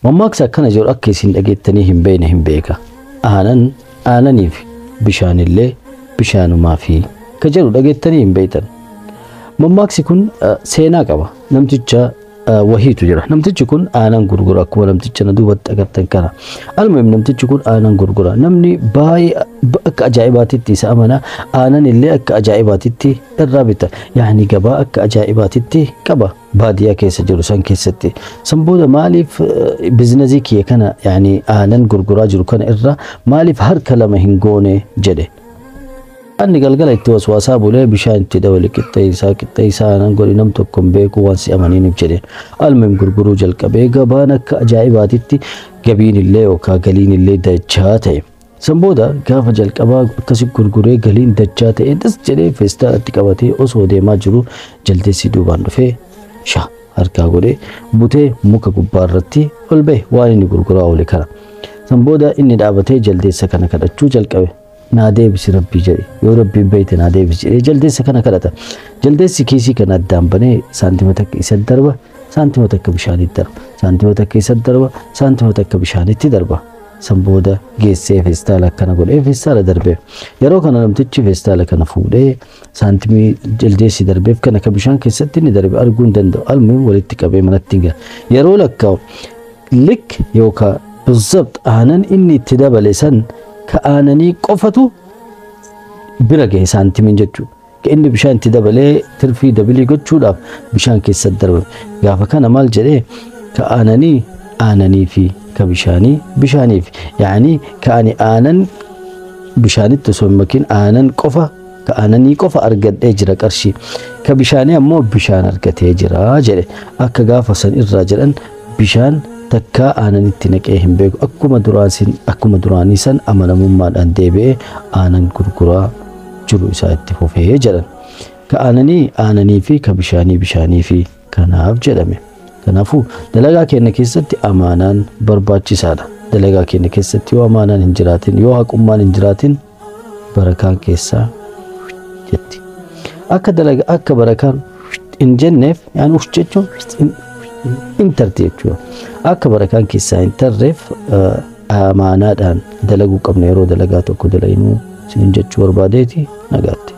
mammaaksa akkana jedhu akka isin dhageettanii hin beekne hin beeka. Aananiif bishaanillee bishaanumaa fi ka jedhu dhageettanii hin beektan. Mammaaksi kun seenaa qaba. Namticha wahiitu jira. Namtichi kun aanan gurgura akkuma namticha na duubatti agartan kana. Almuhim namtichi kun aanan gurgura. Namni baay'ee akka ajaa'ibaatitti isa amana. Aanan illee akka ajaa'ibaatitti irraa bita. Yaani gabaa akka ajaa'ibaatitti qaba. Baadiyyaa keessa jiru san keessatti. San booda maaliif biizinasii kiyya kana yaani aanan gurguraa jiru kana irraa maaliif harka lama hin goone jedhe. Anni galgala itti waswaasaa bulee bishaan itti dabale qixxeessaa aanan godhi nam tokko hin beeku waan si amaniiniif jedhe. Almuhim gurguruu jalqabee gabaan akka ajaa'ibaatitti gabiin illee yookaan galiin illee dachaa ta'e. San booda gaafa jalqabaa akkasi gurguree galiin dachaa ta'e das jedhee feestaatti qabatee osoo deemaa jiru jaldeessi duubaan dhufee shaa harkaa godhee butee muka gubbaa irratti ol ba'e waan inni gurguraa oole kana. San booda inni dhaabatee jaldeessa kana kadhachuu jalqabe. Naa deebisi rabbii jedhe yoo rabbiin beekte naa deebisi jedhee jaldeessa kana kadhata. Jaldeessi kiisii kana addaan banee saantima takka isa darba, saantima takka bishaanitti darba, saantima takka isa darba, saantima takka bishaanitti darba. San booda geessee feestaala akkana godhee feestaala darbee. Yeroo kana namtichi feestaala kana fuudhee saantimii jaldeessi darbeef kana ka bishaan keessatti inni darbe arguu hin danda'u. Almuhim walitti qabee manatti hin gala. Yeroo lakkaa'u lik yookaan bizabt aanan inni itti dabale san ka'aananii qofatu bira gahe saantimiin jechuudha. Inni bishaan itti dabalee tirfii dabilii gochuudhaaf bishaan keessatti darbe. Gaafa kana maal jedhee ka'aananii aananii fi ka bishaanii bishaaniif yaani ka'ani aanan bishaanitti osoo hin makin aanan qofa ka'aananii qofa argadhee jira qarshii. Ka bishaanii ammoo bishaan argatee jira jedhe. Akka gaafa san irraa jedhan bishaan takka aananitti naqee hin beeku akkuma duraanii san amanamummaadhaan deebi'ee aanan gurguraa jiru isaa itti fufee jedhan. Ka aananii fi ka bishaanii bishaanii fi kanaaf jedhame. Kanaafuu dalagaa keenya keessatti amaanaan barbaachisaadha. Dalagaa keenya keessatti yoo amaanaan hin jiraatin yoo haqummaan hin jiraatin barakaan keessaa jetti. Akka barakaan hin jenneef yaani uf jechuun intarti jechuudha. Akka barakaan keessaa hin tarreef amaanaadhaan dalaguu qabna yeroo dalagaa tokko dalaginuu sin jechuu barbaadeeti nagaatti.